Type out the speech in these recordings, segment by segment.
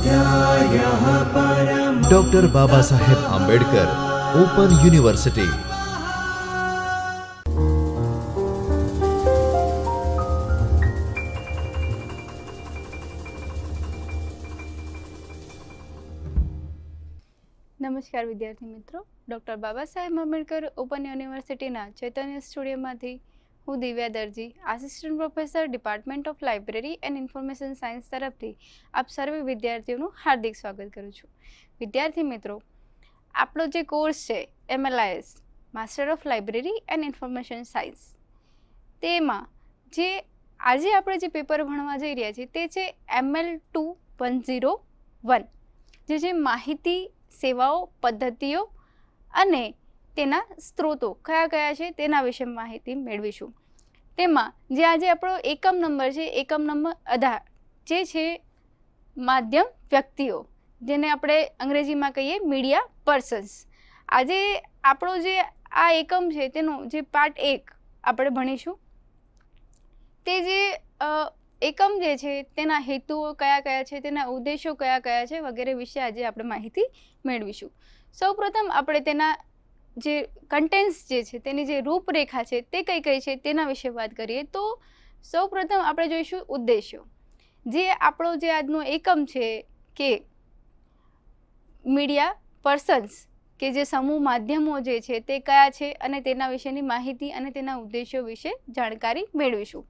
स्वाध्यायः परमः। Doctor Baba Saheb Ambedkar open university. નમસ્કાર વિદ્યાર્થી મિત્રો, ડૉક્ટર બાબા સાહેબ આંબેડકર ઓપન યુનિવર્સિટીના ચૈતન્ય સ્ટુડિયોમાંથી હું Divya Darji, assistant professor, department of library and information science તરફથી આપ સર્વે વિદ્યાર્થીઓનું હાર્દિક સ્વાગત કરું છું. વિદ્યાર્થી મિત્રો, આપણો જે કોર્સ છે MLIS master of library and information science, તેમાં જે આજે આપણે જે પેપર ભણવા જઈ રહ્યા છીએ તે છે ML2-101, જે છે માહિતી સેવાઓ, પદ્ધતિઓ અને તેના સ્ત્રોતો કયા કયા છે તેના વિશે માહિતી મેળવીશું. તેમાં જે આજે આપણો એકમ નંબર છે, એકમ નંબર 18, જે છે માધ્યમ વ્યક્તિઓ, જેને આપણે અંગ્રેજીમાં કહીએ મીડિયા પર્સન્સ. આજે આપણો જે આ એકમ છે તેનો જે પાર્ટ 1 આપણે ભણીશું. તે જે એકમ જે છે તેના હેતુઓ કયા કયા છે, તેના ઉદ્દેશો કયા કયા છે વગેરે વિશે આજે આપણે માહિતી મેળવીશું. સૌપ્રથમ આપણે તેના જે કન્ટેન્ટ્સ જે છે, તેની જે રૂપરેખા છે તે કઈ કઈ છે તેના વિશે વાત કરીએ તો સૌપ્રથમ આપણે જોઈશું ઉદ્દેશ્યો. જે આપણો જે આજનો એકમ છે કે મીડિયા પર્સન્સ, કે જે સમૂહ માધ્યમો જે છે તે કયા છે અને તેના વિશેની માહિતી અને તેના ઉદ્દેશ્યો વિશે જાણકારી મેળવીશું.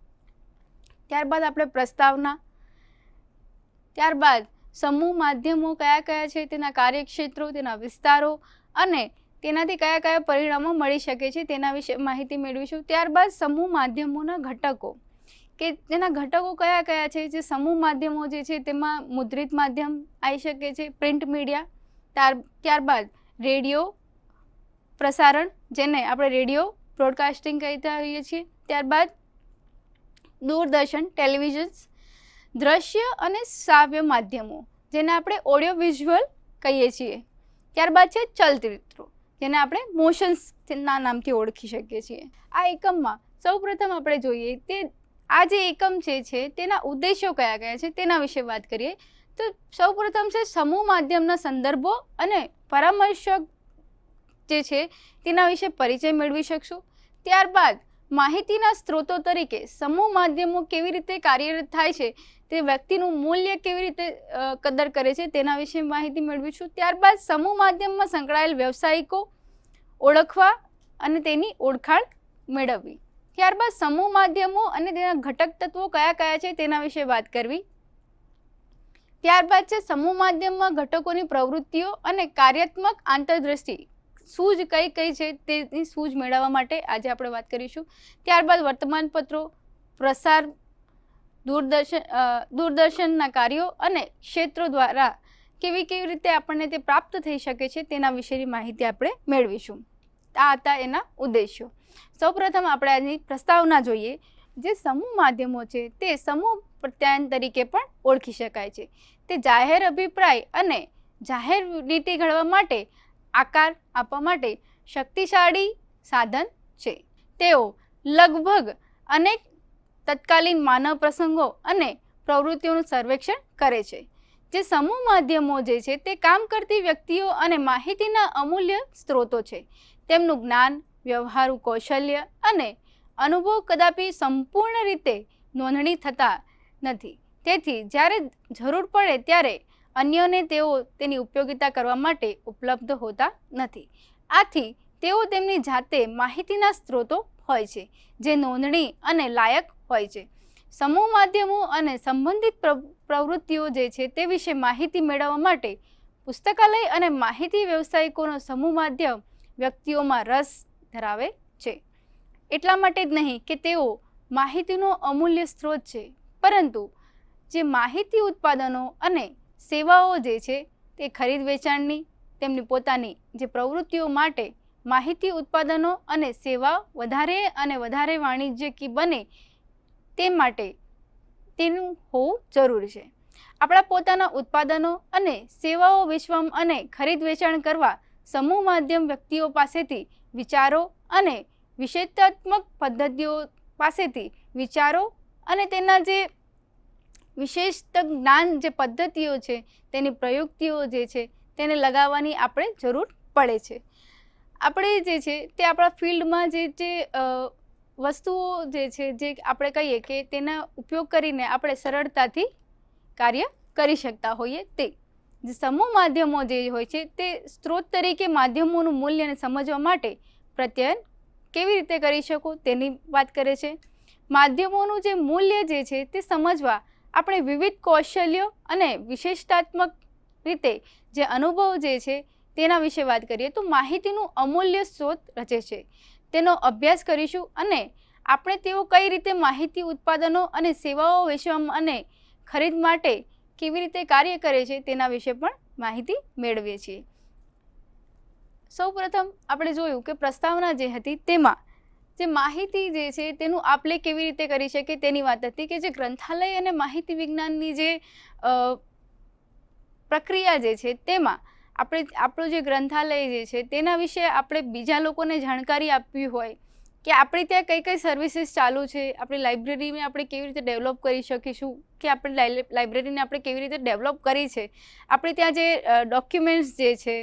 ત્યારબાદ આપણે પ્રસ્તાવના, ત્યારબાદ સમૂહ માધ્યમો કયા કયા છે, તેના કાર્યક્ષેત્રો, તેના વિસ્તારો અને તેનાથી કયા કયા પરિણામો મળી શકે છે તેના વિશે માહિતી મેળવીશું. ત્યારબાદ સમૂહ માધ્યમોના ઘટકો, કે તેના ઘટકો કયા કયા છે. જે સમૂહ માધ્યમો જે છે તેમાં મુદ્રિત માધ્યમ આવી શકે છે, પ્રિન્ટ મીડિયા, ત્યારબાદ રેડિયો પ્રસારણ, જેને આપણે રેડિયો બ્રોડકાસ્ટિંગ કહેતા હોઈએ છીએ, ત્યારબાદ દૂરદર્શન, ટેલિવિઝન્સ, દ્રશ્ય અને શ્રાવ્ય માધ્યમો, જેને આપણે ઓડિયો વિઝ્યુઅલ કહીએ છીએ. ત્યારબાદ છે ચલચિત્રો, જેને આપણે મોશન્સના નામથી ઓળખી શકીએ છીએ. આ એકમમાં સૌપ્રથમ આપણે જોઈએ તે આ જે એકમ છે તેના ઉદ્દેશો કયા કયા છે તેના વિશે વાત કરીએ તો સૌપ્રથમ છે સમૂહ માધ્યમના સંદર્ભો અને પરામર્શક જે છે તેના વિશે પરિચય મેળવી શકશું. ત્યારબાદ માહિતીના સ્ત્રોતો તરીકે સમૂહ માધ્યમો કેવી રીતે કાર્યરત થાય છે, તે વ્યક્તિનું મૂલ્ય કેવી રીતે કદર કરે છે તેના વિશે માહિતી મેળવીશું. ત્યારબાદ સમૂહ માધ્યમમાં સંકળાયેલ વ્યવસાયિકો ઓળખવા અને તેની ઓળખાણ મેળવવી. ત્યારબાદ સમૂહ માધ્યમો અને તેના ઘટક તત્વો કયા કયા છે તેના વિશે વાત કરવી. ત્યારબાદ છે સમૂહ માધ્યમમાં ઘટકોની પ્રવૃત્તિઓ અને કાર્યાત્મક આંતરદૃષ્ટિ, સૂઝ કઈ કઈ છે તેની સૂઝ મેળવવા માટે આજે આપણે વાત કરીશું. ત્યારબાદ વર્તમાનપત્રો, પ્રસાર, દૂરદર્શનના કાર્યો અને ક્ષેત્રો દ્વારા કેવી રીતે આપણને તે પ્રાપ્ત થઈ શકે છે તેના વિશેની માહિતી આપણે મેળવીશું. આ હતા એના ઉદ્દેશ્યો. સૌપ્રથમ આપણે આજની પ્રસ્તાવના જોઈએ. જે સમૂહ માધ્યમો છે તે સમૂહ પ્રત્યાયન તરીકે પણ ઓળખી શકાય છે. તે જાહેર અભિપ્રાય અને જાહેર નીતિ ઘડવા માટે આકાર આપવા માટે શક્તિશાળી સાધન છે. તેઓ લગભગ અનેક તત્કાલીન માનવ પ્રસંગો અને પ્રવૃત્તિઓનું સર્વેક્ષણ કરે છે. જે સમૂહ માધ્યમો જે છે તે કામ કરતી વ્યક્તિઓ અને માહિતીના અમૂલ્ય સ્ત્રોતો છે. તેમનું જ્ઞાન, વ્યવહારુ કૌશલ્ય અને અનુભવ કદાપી સંપૂર્ણ રીતે નોંધણી થતા નથી. તેથી જ્યારે જરૂર પડે ત્યારે અન્યોને તેઓ તેની ઉપયોગિતા કરવા માટે ઉપલબ્ધ હોતા નથી. આથી તેઓ તેમની જાતે માહિતીના સ્ત્રોતો હોય છે, જે નોંધણી અને લાયક હોય છે. સમૂહ માધ્યમો અને સંબંધિત પ્રવૃત્તિઓ જે છે તે વિશે માહિતી મેળવવા માટે પુસ્તકાલય અને માહિતી વ્યવસાયિકોનો સમૂહ માધ્યમ વ્યક્તિઓમાં રસ ધરાવે છે. એટલા માટે જ નહીં કે તેઓ માહિતીનો અમૂલ્ય સ્ત્રોત છે, પરંતુ જે માહિતી ઉત્પાદનો અને સેવાઓ જે છે તે ખરીદ વેચાણની તેમની પોતાની જે પ્રવૃત્તિઓ માટે માહિતી ઉત્પાદનો અને સેવા વધારે અને વધારે વાણિજ્યકી બને તે માટે તેનું હોવું જરૂરી છે. આપણા પોતાના ઉત્પાદનો અને સેવાઓ વેચવા અને ખરીદ વેચાણ કરવા સમૂહ માધ્યમ વ્યક્તિઓ પાસેથી વિચારો અને વિષયાત્મક પદ્ધતિઓ પાસેથી વિચારો અને તેના જે વિશેષત જ્ઞાન જે પદ્ધતિઓ છે તેની પ્રયુક્તિઓ જે છે તેને લગાવવાની આપણે જરૂર પડે છે. આપણે જે છે તે આપણા ફિલ્ડમાં જે વસ્તુઓ જે છે જે આપણે કહીએ કે તેના ઉપયોગ કરીને આપણે સરળતાથી કાર્ય કરી શકતા હોઈએ તે જે સમૂહ માધ્યમો જે હોય છે તે સ્ત્રોત તરીકે માધ્યમોનું મૂલ્યને સમજવા માટે પ્રત્યયન કેવી રીતે કરી શકો તેની વાત કરે છે. માધ્યમોનું જે મૂલ્ય જે છે તે સમજવા આપણે વિવિધ કૌશલ્યો અને વિશેષતાત્મક રીતે જે અનુભવ જે છે તેના વિશે વાત કરીએ તો માહિતીનું અમૂલ્ય સ્ત્રોત રચે છે. તેનો અભ્યાસ કરીશું અને આપણે તેઓ કઈ રીતે માહિતી ઉત્પાદનો અને સેવાઓ વેચવામાં અને ખરીદ માટે કેવી રીતે કાર્ય કરે છે તેના વિશે પણ માહિતી મેળવીએ છીએ. સૌપ્રથમ આપણે જોયું કે પ્રસ્તાવના જે હતી તેમાં જે માહિતી જે છે તેનું આપલે કેવી રીતે કરી શકે તેની વાત હતી કે જે ગ્રંથાલય અને માહિતી વિજ્ઞાનની જે પ્રક્રિયા જે છે તેમાં આપણું જે ગ્રંથાલય જે છે તેના વિશે આપણે બીજા લોકોને જાણકારી આપવી હોય કે આપણે ત્યાં કઈ કઈ સર્વિસીસ ચાલુ છે, આપણી લાઇબ્રેરીને આપણે કેવી રીતે ડેવલપ કરી શકીશું કે આપણી લાઇબ્રેરીને આપણે કેવી રીતે ડેવલપ કરી છે, આપણે ત્યાં જે ડોક્યુમેન્ટ્સ જે છે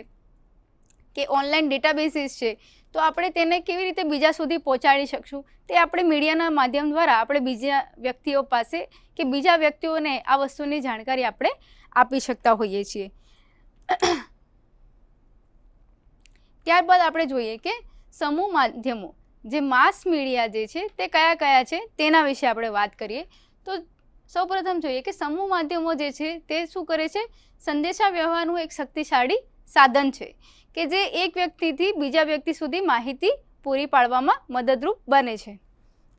કે ઓનલાઈન ડેટાબેસીસ છે તો આપણે તેને કેવી રીતે બીજા સુધી પહોંચાડી શકશું તે આપણે મીડિયાના માધ્યમ દ્વારા આપણે બીજા વ્યક્તિઓ પાસે કે બીજા વ્યક્તિઓને આ વસ્તુની જાણકારી આપણે આપી શકતા હોઈએ છીએ. ત્યારબાદ આપણે જોઈએ કે સમૂહ માધ્યમો જે માસ મીડિયા જે છે તે કયા કયા છે તેના વિશે આપણે વાત કરીએ તો સૌપ્રથમ જોઈએ કે સમૂહ માધ્યમો જે છે તે શું કરે છે, સંદેશા વ્યવહારનું એક શક્તિશાળી સાધન છે કે જે એક વ્યક્તિથી બીજા વ્યક્તિ સુધી માહિતી પૂરી પાડવામાં મદદરૂપ બને છે.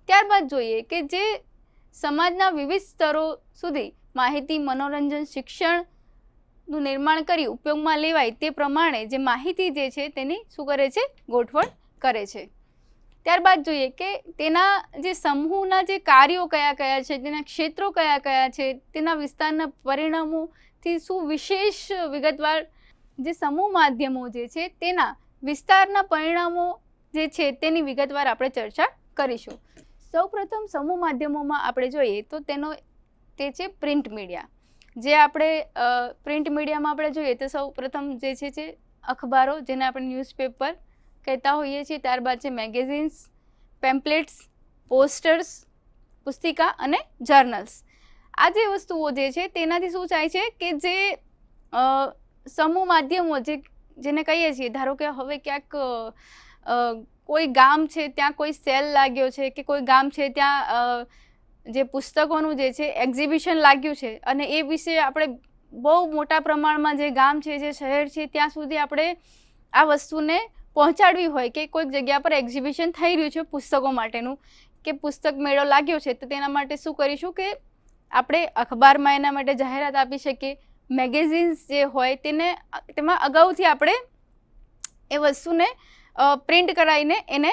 ત્યારબાદ જોઈએ કે જે સમાજના વિવિધ સ્તરો સુધી માહિતી, મનોરંજન, શિક્ષણનું નિર્માણ કરી ઉપયોગમાં લેવાય તે પ્રમાણે જે માહિતી જે છે તેની શું કરે છે, ગોઠવણ કરે છે. ત્યારબાદ જોઈએ કે તેના જે સમૂહના જે કાર્યો કયા કયા છે, તેના ક્ષેત્રો કયા કયા છે, તેના વિસ્તારના પરિણામોથી શું વિશેષ વિગતવાર જે સમૂહ માધ્યમો જે છે તેના વિસ્તારના પરિણામો જે છે તેની વિગતવાર આપણે ચર્ચા કરીશું. સૌપ્રથમ સમૂહ માધ્યમોમાં આપણે જોઈએ તો તે છે પ્રિન્ટ મીડિયા. જે આપણે પ્રિન્ટ મીડિયામાં આપણે જોઈએ તો સૌપ્રથમ જે છે અખબારો જેને આપણે ન્યૂઝપેપર કહેતા હોઈએ છીએ, ત્યારબાદ છે મેગેઝિન્સ, પેમ્પલેટ્સ, પોસ્ટર્સ, પુસ્તિકા અને જર્નલ્સ. આ જે વસ્તુઓ જે છે તેનાથી શું થાય છે કે જે સમૂહ માધ્યમો જેને કહીએ છીએ, ધારો કે હવે ક્યાંક કોઈ ગામ છે ત્યાં કોઈ સેલ લાગ્યો છે કે કોઈ ગામ છે ત્યાં જે પુસ્તકોનું જે છે એક્ઝિબિશન લાગ્યું છે અને એ વિશે આપણે બહુ મોટા પ્રમાણમાં જે ગામ છે, જે શહેર છે ત્યાં સુધી આપણે આ વસ્તુને પહોંચાડવી હોય કે કોઈક જગ્યા પર એક્ઝિબિશન થઈ રહ્યું છે પુસ્તકો માટેનું કે પુસ્તક મેળો લાગ્યો છે તો તેના માટે શું કરીશું કે આપણે અખબારમાં એના માટે જાહેરાત આપી શકીએ. મેગેઝિન્સ જે હોય તેમાં અગાઉથી આપણે એ વસ્તુને પ્રિન્ટ કરાવીને એને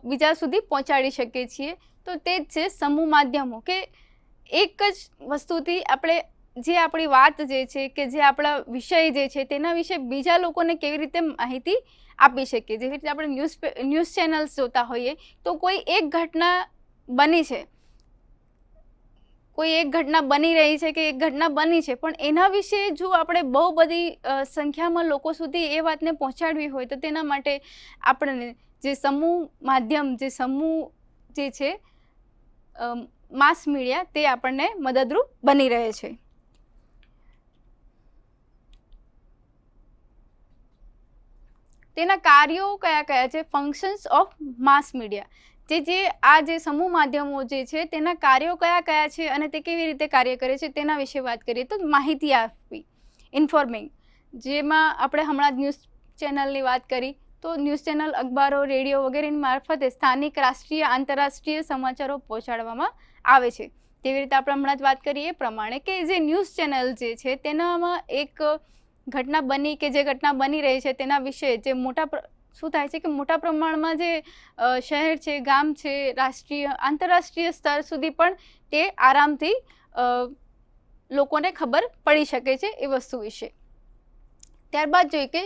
બીજા સુધી પહોંચાડી શકીએ છીએ. તો તે જ છે સમૂહ માધ્યમો કે એક જ વસ્તુથી આપણે જે આપણી વાત જે છે કે જે આપણા વિષય જે છે તેના વિશે બીજા લોકોને કેવી રીતે માહિતી આપી શકીએ. જેવી રીતે આપણે ન્યૂઝ ચેનલ્સ જોતા હોઈએ તો કોઈ એક ઘટના બની છે, કોઈ એક ઘટના બની રહી છે કે એક ઘટના બની છે પણ એના વિશે જો આપણે બહુ બધી સંખ્યામાં લોકો સુધી એ વાતને પહોંચાડવી હોય તો તેના માટે આપણને જે સમૂહ માધ્યમ જે સમૂહ જે છે માસ મીડિયા તે આપણને મદદરૂપ બની રહે છે. તેના કાર્યો કયા કયા છે, ફંક્શન્સ ઓફ માસ મીડિયા, જે આ જે સમૂહ માધ્યમો જે છે તેના કાર્યો કયા કયા છે અને તે કેવી રીતે કાર્ય કરે છે તેના વિશે વાત કરીએ તો માહિતી આપવી, ઇન્ફોર્મિંગ, જેમાં આપણે હમણાં જ ન્યૂઝ ચેનલની વાત કરી તો ન્યૂઝ ચેનલ, અખબારો, રેડિયો વગેરેની મારફતે સ્થાનિક, રાષ્ટ્રીય, આંતરરાષ્ટ્રીય સમાચારો પહોંચાડવામાં આવે છે. તેવી રીતે આપણે હમણાં જ વાત કરીએ એ પ્રમાણે કે જે ન્યૂઝ ચેનલ જે છે તેનામાં એક ઘટના બની કે જે ઘટના બની રહી છે તેના વિશે જે શું થાય છે કે મોટા પ્રમાણમાં જે શહેર છે, ગામ છે, રાષ્ટ્રીય, આંતરરાષ્ટ્રીય સ્તર સુધી પણ તે આરામથી લોકોને ખબર પડી શકે છે એ વસ્તુ વિશે. ત્યારબાદ જોઈએ કે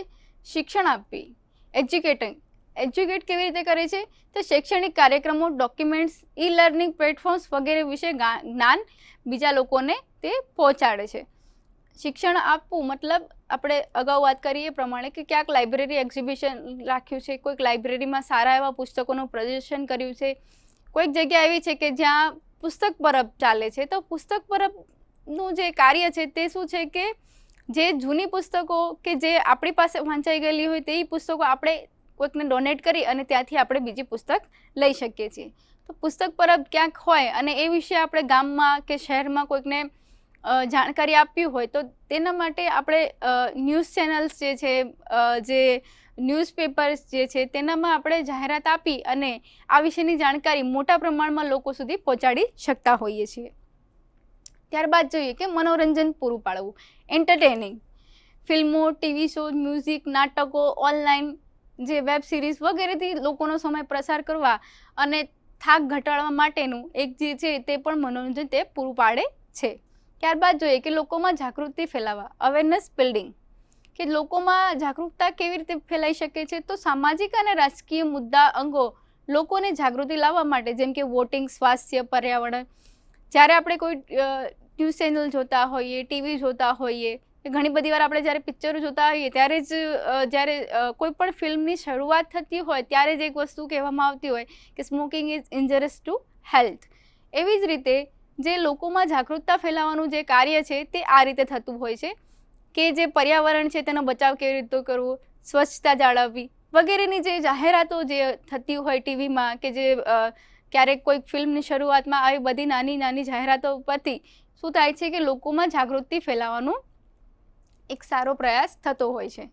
શિક્ષણ આપવી, એજ્યુકેટિંગ, એજ્યુકેટ કેવી રીતે કરે છે, તો શૈક્ષણિક કાર્યક્રમો, ડોક્યુમેન્ટ્સ, ઈ લર્નિંગ પ્લેટફોર્મ્સ વગેરે વિશે જ્ઞાન બીજા લોકોને તે પહોંચાડે છે. શિક્ષણ આપવું મતલબ આપણે અગાઉ વાત કરીએ એ પ્રમાણે કે ક્યાંક લાઇબ્રેરી એક્ઝિબિશન રાખ્યું છે, કોઈક લાઇબ્રેરીમાં સારા એવા પુસ્તકોનું પ્રદર્શન કર્યું છે, કોઈક જગ્યા એવી છે કે જ્યાં પુસ્તક પરબ ચાલે છે. તો પુસ્તક પરબનું જે કાર્ય છે તે શું છે કે જે જૂની પુસ્તકો કે જે આપણી પાસે વાંચાઈ ગયેલી હોય તે પુસ્તકો આપણે કોઈકને ડોનેટ કરી અને ત્યાંથી આપણે બીજી પુસ્તક લઈ શકીએ છીએ. તો પુસ્તક પરબ ક્યાંક હોય અને એ વિશે આપણે ગામમાં કે શહેરમાં કોઈકને જાણકારી આપવી હોય તો તેના માટે આપણે ન્યૂઝ ચેનલ્સ જે છે, જે ન્યૂઝપેપર્સ જે છે તેનામાં આપણે જાહેરાત આપી અને આ વિશેની જાણકારી મોટા પ્રમાણમાં લોકો સુધી પહોંચાડી શકતા હોઈએ છીએ. ત્યારબાદ જોઈએ કે મનોરંજન પૂરું પાડવું, એન્ટરટેનિંગ, ફિલ્મો, ટીવી શો, મ્યુઝિક, નાટકો, ઓનલાઈન જે વેબ સિરીઝ વગેરેથી લોકોનો સમય પ્રસાર કરવા અને થાક ઘટાડવા માટેનું એક જે છે તે પણ મનોરંજન તે પૂરું પાડે છે. ત્યારબાદ જોઈએ કે લોકોમાં જાગૃતિ ફેલાવવા, અવેરનેસ બિલ્ડિંગ, કે લોકોમાં જાગૃતતા કેવી રીતે ફેલાઈ શકે છે, તો સામાજિક અને રાજકીય મુદ્દા અંગો લોકોને જાગૃતિ લાવવા માટે, જેમ કે વોટિંગ, સ્વાસ્થ્ય, પર્યાવરણ. જ્યારે આપણે કોઈ ન્યૂઝ ચેનલ જોતા હોઈએ, ટીવી જોતા હોઈએ, ઘણી બધી વાર આપણે જ્યારે પિક્ચરો જોતા હોઈએ ત્યારે જ જ્યારે કોઈ પણ ફિલ્મની શરૂઆત થતી હોય ત્યારે જ એક વસ્તુ કહેવામાં આવતી હોય કે સ્મોકિંગ ઇઝ ઇન્જરિયસ ટુ હેલ્થ. એવી જ રીતે જે લોકોમાં જાગૃતતા ફેલાવવાનું જે કાર્ય છે તે આ રીતે થતું હોય છે કે જે પર્યાવરણ છે તેનો બચાવ કેવી રીતે કરવો, સ્વચ્છતા જાળવવી વગેરેની જે જાહેરાતો જે થતી હોય ટીવીમાં, કે જે ક્યારેક કોઈક ફિલ્મની શરૂઆતમાં આવી બધી નાની નાની જાહેરાતો પરથી શું થાય છે કે લોકોમાં જાગૃતિ ફેલાવવાનું એક સારો પ્રયાસ થતો હોય છે.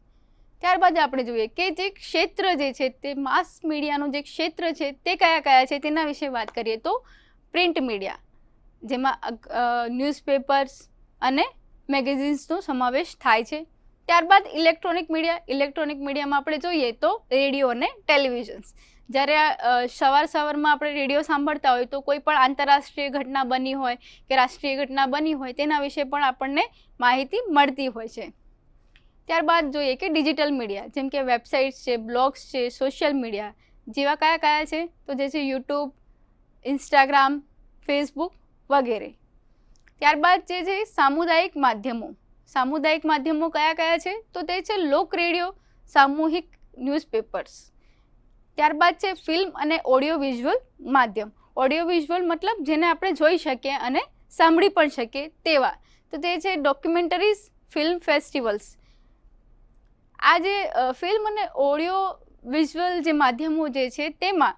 ત્યારબાદ આપણે જોઈએ કે જે ક્ષેત્ર જે છે તે માસ મીડિયાનું જે ક્ષેત્ર છે તે કયા કયા છે તેના વિશે વાત કરીએ તો પ્રિન્ટ મીડિયા, જેમાં ન્યૂઝપેપર્સ અને મેગેઝિન્સનો સમાવેશ થાય છે. ત્યારબાદ ઇલેક્ટ્રોનિક મીડિયામાં આપણે જોઈએ તો રેડિયો અને ટેલિવિઝન્સ. જ્યારે સવારમાં આપણે રેડિયો સાંભળતા હોય તો કોઈ પણ આંતરરાષ્ટ્રીય ઘટના બની હોય કે રાષ્ટ્રીય ઘટના બની હોય તેના વિશે પણ આપણને માહિતી મળતી હોય છે. ત્યારબાદ જોઈએ કે ડિજિટલ મીડિયા, જેમ કે વેબસાઇટ્સ છે, બ્લોગ્સ છે, સોશિયલ મીડિયા જેવા કયા છે તો જે છે યુટ્યુબ, ઇન્સ્ટાગ્રામ, ફેસબુક વગેરે. ત્યારબાદ જે છે સામુદાયિક માધ્યમો કયા છે તો તે છે લોક રેડિયો, સામૂહિક ન્યૂઝપેપર્સ. ત્યારબાદ છે ફિલ્મ અને ઓડિયો વિઝ્યુઅલ માધ્યમ. ઓડિયો વિઝ્યુઅલ મતલબ જેને આપણે જોઈ શકીએ અને સાંભળી પણ શકીએ તેવા, તો તે છે ડોક્યુમેન્ટરીઝ, ફિલ્મ ફેસ્ટિવલ્સ. આ જે ફિલ્મ અને ઓડિયો વિઝ્યુઅલ જે માધ્યમો જે છે તેમાં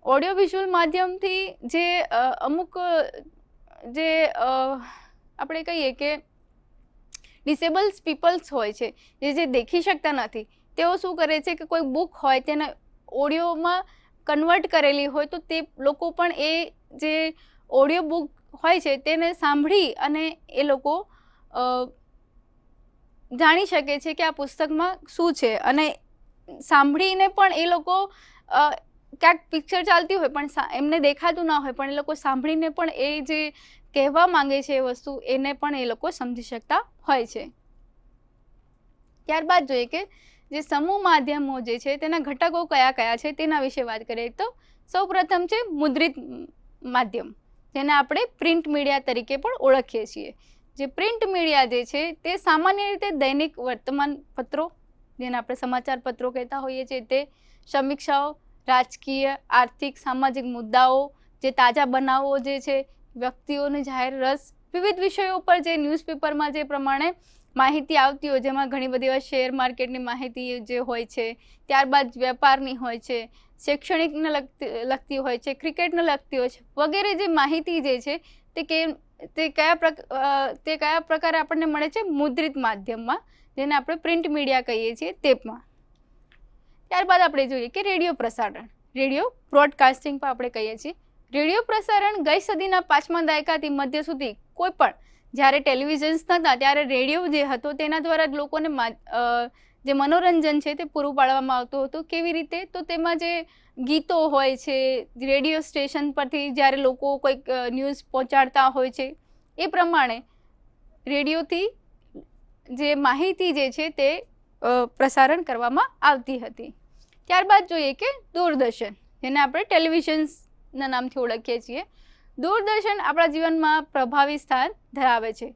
ઓડિયો વિઝ્યુઅલ માધ્યમથી જે અમુક જે આપણે કહીએ કે ડિસેબલ્સ પીપલ્સ હોય છે, જે દેખી શકતા નથી, તેઓ શું કરે છે કે કોઈ બુક હોય તેને ઓડિયોમાં કન્વર્ટ કરેલી હોય તો તે લોકો પણ એ જે ઓડિયો બુક હોય છે તેને સાંભળી અને એ લોકો જાણી શકે છે કે આ પુસ્તકમાં શું છે, અને સાંભળીને પણ એ લોકો ક્યાંક પિક્ચર ચાલતી હોય પણ એમને દેખાતું ના હોય પણ એ લોકો સાંભળીને પણ એ જે કહેવા માંગે છે એ વસ્તુ એને પણ એ લોકો સમજી શકતા હોય છે. ત્યારબાદ જોઈએ કે જે સમૂહ માધ્યમો જે છે તેના ઘટકો કયા છે તેના વિશે વાત કરીએ તો સૌપ્રથમ છે મુદ્રિત માધ્યમ, જેને આપણે પ્રિન્ટ મીડિયા તરીકે પણ ઓળખીએ છીએ. જે પ્રિન્ટ મીડિયા જે છે તે સામાન્ય રીતે દૈનિક વર્તમાન પત્રો, જેને આપણે સમાચાર પત્રો કહેતા હોઈએ છીએ, તે સમીક્ષાઓ, રાજકીય, આર્થિક, સામાજિક મુદ્દાઓ, જે તાજા બનાવો જે છે, વ્યક્તિઓની જાહેર રસ, વિવિધ વિષયો પર જે ન્યૂઝપેપરમાં જે પ્રમાણે માહિતી આવતી હોય, જેમાં ઘણી બધી વાર શેર માર્કેટની માહિતી જે હોય છે, ત્યારબાદ વેપારની હોય છે, શૈક્ષણિકને લગતી હોય છે, ક્રિકેટને લગતી હોય છે વગેરે જે માહિતી જે છે તે કયા પ્રકારે આપણને મળે છે મુદ્રિત માધ્યમમાં, જેને આપણે પ્રિન્ટ મીડિયા કહીએ છીએ તેમાં. ત્યારબાદ આપણે જોઈએ કે રેડિયો પ્રસારણ, રેડિયો બ્રોડકાસ્ટિંગ પણ આપણે કહીએ છીએ. રેડિયો પ્રસારણ ગઈ સદીના 5મા દાયકાથી મધ્ય સુધી કોઈ પણ જ્યારે ટેલિવિઝન્સ નહોતા ત્યારે રેડિયો જે હતો તેના દ્વારા જ લોકોને જે મનોરંજન છે તે પૂરું પાડવામાં આવતું હતું. કેવી રીતે? તો તેમાં જે ગીતો હોય છે, રેડિયો સ્ટેશન પરથી જ્યારે લોકો કોઈક ન્યૂઝ પહોંચાડતા હોય છે એ પ્રમાણે રેડિયોથી જે માહિતી જે છે તે પ્રસારણ કરવામાં આવતી હતી. ત્યારબાદ જોઈએ કે દૂરદર્શન, જેને આપણે ટેલિવિઝનના નામથી ઓળખીએ છીએ. દૂરદર્શન આપણા જીવનમાં પ્રભાવી સ્થાન ધરાવે છે.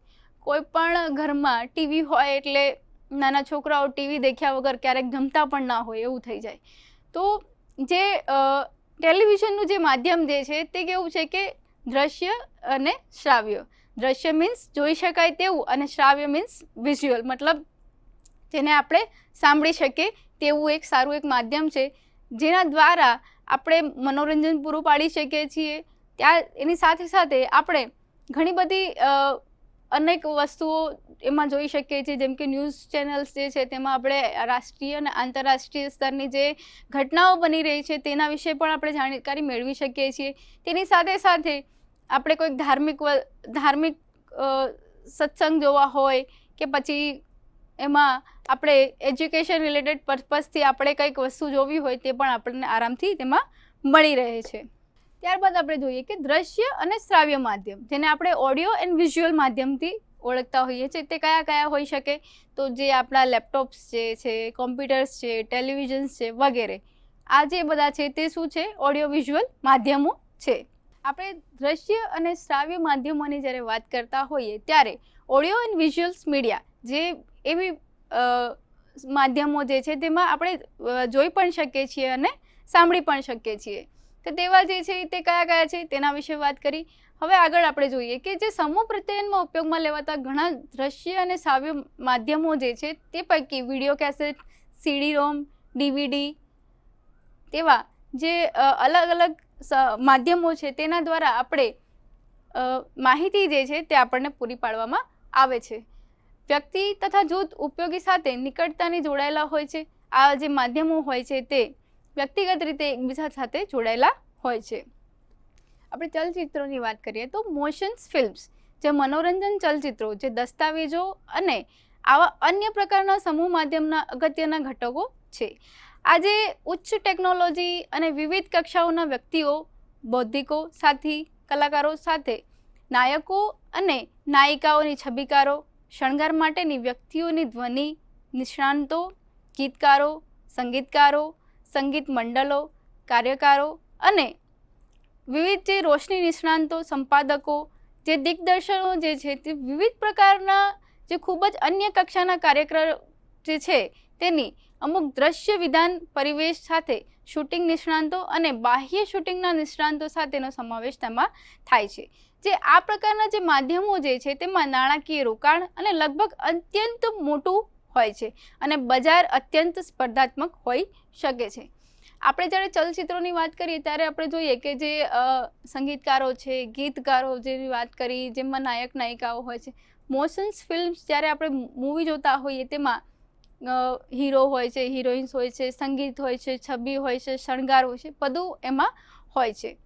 કોઈ પણ ઘરમાં ટીવી હોય એટલે નાના છોકરાઓ ટીવી દેખ્યા વગર ક્યારેક જમતા પણ ના હોય એવું થઈ જાય. તો જે ટેલિવિઝનનું જે માધ્યમ જે છે તે કેવું છે કે દ્રશ્ય અને શ્રાવ્ય. દ્રશ્ય મીન્સ જોઈ શકાય તેવું અને શ્રાવ્ય મીન્સ વિઝ્યુઅલ, મતલબ જેને આપણે સાંભળી શકીએ તેવું એક સારું એક માધ્યમ છે, જેના દ્વારા આપણે મનોરંજન પૂરું પાડી શકીએ છીએ. ત્યાં એની સાથે સાથે આપણે ઘણી બધી અનેક વસ્તુઓ એમાં જોઈ શકીએ છીએ, જેમ કે ન્યૂઝ ચેનલ્સ જે છે તેમાં આપણે રાષ્ટ્રીય અને આંતરરાષ્ટ્રીય સ્તરની જે ઘટનાઓ બની રહી છે તેના વિશે પણ આપણે જાણકારી મેળવી શકીએ છીએ. તેની સાથે સાથે આપણે કોઈક ધાર્મિક સત્સંગ જોવા હોય કે પછી એમાં આપણે એજ્યુકેશન રિલેટેડ પર્પઝથી આપણે કંઈક વસ્તુ જોવી હોય તે પણ આપણને આરામથી તેમાં મળી રહે છે. ત્યારબાદ આપણે જોઈએ કે દ્રશ્ય અને શ્રાવ્ય માધ્યમ, જેને આપણે ઓડિયો એન્ડ વિઝ્યુઅલ માધ્યમથી ઓળખતા હોઈએ છીએ, તે કયા કયા હોઈ શકે? તો જે આપણા લેપટોપ્સ જે છે, કોમ્પ્યુટર્સ છે, ટેલિવિઝન્સ છે વગેરે, આ જે બધા છે તે શું છે? ઓડિયો વિઝ્યુઅલ માધ્યમો છે. આપણે દ્રશ્ય અને શ્રાવ્ય માધ્યમોની જ્યારે વાત કરતા હોઈએ ત્યારે ઓડિયો એન્ડ વિઝ્યુઅલ્સ મીડિયા જે એવી માધ્યમો જે છે તેમાં આપણે જોઈ પણ શકીએ છીએ અને સાંભળી પણ શકીએ છીએ. તો તેવા જે છે તે કયા કયા છે તેના વિશે વાત કરી. હવે આગળ આપણે જોઈએ કે જે સમૂહ પ્રત્યયનમાં ઉપયોગમાં લેવાતા ઘણા દ્રશ્ય અને શ્રાવ્ય માધ્યમો જે છે તે પૈકી વિડીયો કેસેટ, સીડી રોમ, ડીવીડી તેવા જે અલગ અલગ માધ્યમો છે તેના દ્વારા આપણે માહિતી જે છે તે આપણને પૂરી પાડવામાં આવે છે. વ્યક્તિ તથા જૂથ ઉપયોગી સાથે નિકટતાની જોડાયેલા હોય છે. આ જે માધ્યમો હોય છે તે વ્યક્તિગત રીતે એકબીજા સાથે જોડાયેલા હોય છે. આપણે ચલચિત્રોની વાત કરીએ તો મોશન્સ ફિલ્મ્સ જે મનોરંજન ચલચિત્રો, જે દસ્તાવેજો અને આવા અન્ય પ્રકારના સમૂહ માધ્યમના અગત્યના ઘટકો છે. આજે ઉચ્ચ ટેકનોલોજી અને વિવિધ કક્ષાઓના વ્યક્તિઓ, બૌદ્ધિકો, સાથી કલાકારો સાથે નાયકો અને નાયિકાઓની છબીકારો, શણગાર માટેની વ્યક્તિઓની ધ્વનિ નિષ્ણાંતો, ગીતકારો, સંગીતકારો, સંગીત મંડળો, કાર્યકારો અને વિવિધ જે રોશની નિષ્ણાંતો, સંપાદકો, જે દિગ્દર્શનો જે છે તે વિવિધ પ્રકારના જે ખૂબ જ અન્ય કક્ષાના કાર્યકરો જે છે તેની અમુક દ્રશ્ય વિધાન પરિવેશ સાથે શૂટિંગ નિષ્ણાંતો અને બાહ્ય શૂટિંગના નિષ્ણાંતો સાથેનો સમાવેશ તેમાં થાય છે. જે આ પ્રકારના જે માધ્યમો જે છે તેમાં નાણાકીય રોકાણ અને લગભગ અત્યંત મોટું હોય છે અને બજાર અત્યંત સ્પર્ધાત્મક હોઈ શકે છે. આપણે જ્યારે ચલચિત્રોની વાત કરીએ ત્યારે આપણે જોઈએ કે જે સંગીતકારો છે, ગીતકારો જેની વાત કરી, જેમાં નાયક નાયિકાઓ હોય છે. મોશન્સ ફિલ્મ્સ જ્યારે આપણે મૂવી જોતા હોઈએ તેમાં હીરો હોય છે, હિરોઈન્સ હોય છે, સંગીત હોય છે, છબી હોય છે, શણગાર હોય છે, બધું એમાં હોય છે.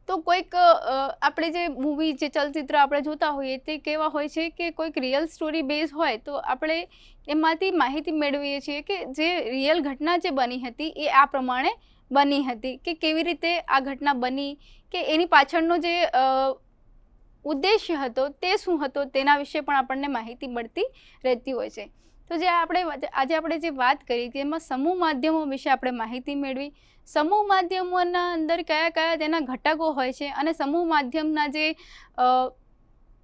તો કોઈક આપણે જે મૂવી, જે ચલચિત્ર આપણે જોતા હોઈએ તે કેવા હોય છે કે કોઈક રિયલ સ્ટોરી બેઝ હોય તો આપણે એમાંથી માહિતી મેળવીએ છીએ કે જે રિયલ ઘટના જે બની હતી એ આ પ્રમાણે બની હતી, કે કેવી રીતે આ ઘટના બની, કે એની પાછળનો જે ઉદ્દેશ્ય હતો તે શું હતો, તેના વિશે પણ આપણને માહિતી મળતી રહેતી હોય છે. તો જે આજે આપણે જે વાત કરી તેમાં સમૂહ માધ્યમો વિશે આપણે માહિતી મેળવી. સમૂહ માધ્યમોના અંદર કયા કયા તેના ઘટકો હોય છે અને સમૂહ માધ્યમના જે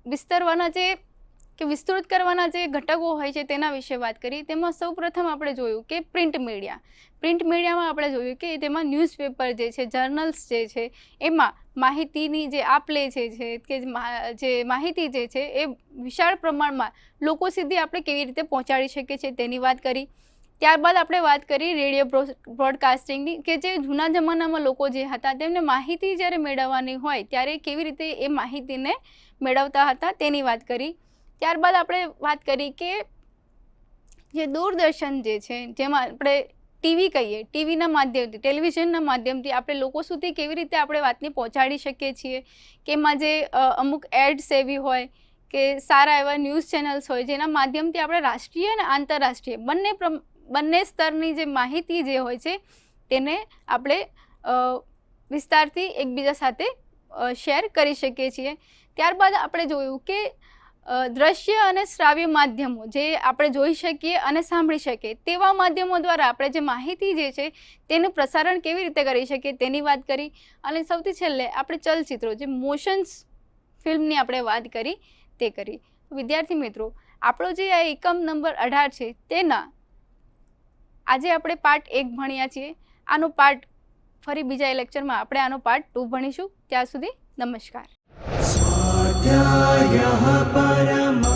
વિસ્તરવાના જે કે વિસ્તૃત કરવાના જે ઘટકો હોય છે તેના વિશે વાત કરી. તેમાં સૌપ્રથમ આપણે જોયું કે પ્રિન્ટ મીડિયા. પ્રિન્ટ મીડિયામાં આપણે જોયું કે તેમાં ન્યૂઝપેપર જે છે, જર્નલ્સ જે છે, એમાં માહિતીની જે આપ લે છે કે જે માહિતી જે છે એ વિશાળ પ્રમાણમાં લોકો સુધી આપણે કેવી રીતે પહોંચાડી શકીએ છીએ તેની વાત કરી. ત્યારબાદ આપણે વાત કરી રેડિયો બ્રોડકાસ્ટિંગની, કે જે જૂના જમાનામાં લોકો જે હતા તેમને માહિતી જ્યારે મેળવવાની હોય ત્યારે કેવી રીતે એ માહિતીને મેળવતા હતા તેની વાત કરી. ત્યારબાદ આપણે વાત કરી કે જે દૂરદર્શન જે છે, જેમાં આપણે ટીવી કહીએ, ટીવીના માધ્યમથી, ટેલિવિઝનના માધ્યમથી આપણે લોકો સુધી કેવી રીતે આપણે વાતને પહોંચાડી શકીએ છીએ, કે એમાં જે અમુક એડ્સ એવી હોય કે સારા એવા ન્યૂઝ ચેનલ્સ હોય જેના માધ્યમથી આપણે રાષ્ટ્રીય અને આંતરરાષ્ટ્રીય બંને સ્તરની જે માહિતી જે હોય છે તેને આપણે વિસ્તારથી એકબીજા સાથે શેર કરી શકીએ છીએ. ત્યારબાદ આપણે જોયું કે દ્રશ્ય અને શ્રાવ્ય માધ્યમો જે આપણે જોઈ શકીએ અને સાંભળી શકીએ તેવા માધ્યમો દ્વારા આપણે જે માહિતી જે છે તેનું પ્રસારણ કેવી રીતે કરી શકીએ તેની વાત કરી. અને સૌથી છેલ્લે આપણે ચલચિત્રો જે મોશન્સ ફિલ્મની આપણે વાત કરી તે કરી. વિદ્યાર્થી મિત્રો, આપણો જે આ એકમ નંબર 18 છે તેના આજે આપણે પાર્ટ 1 ભણ્યા છીએ. આનો પાર્ટ ફરી બીજા લેક્ચરમાં આપણે આનો પાર્ટ 2 ભણીશું. ત્યાં સુધી નમસ્કાર. स्वाध्यायः परमः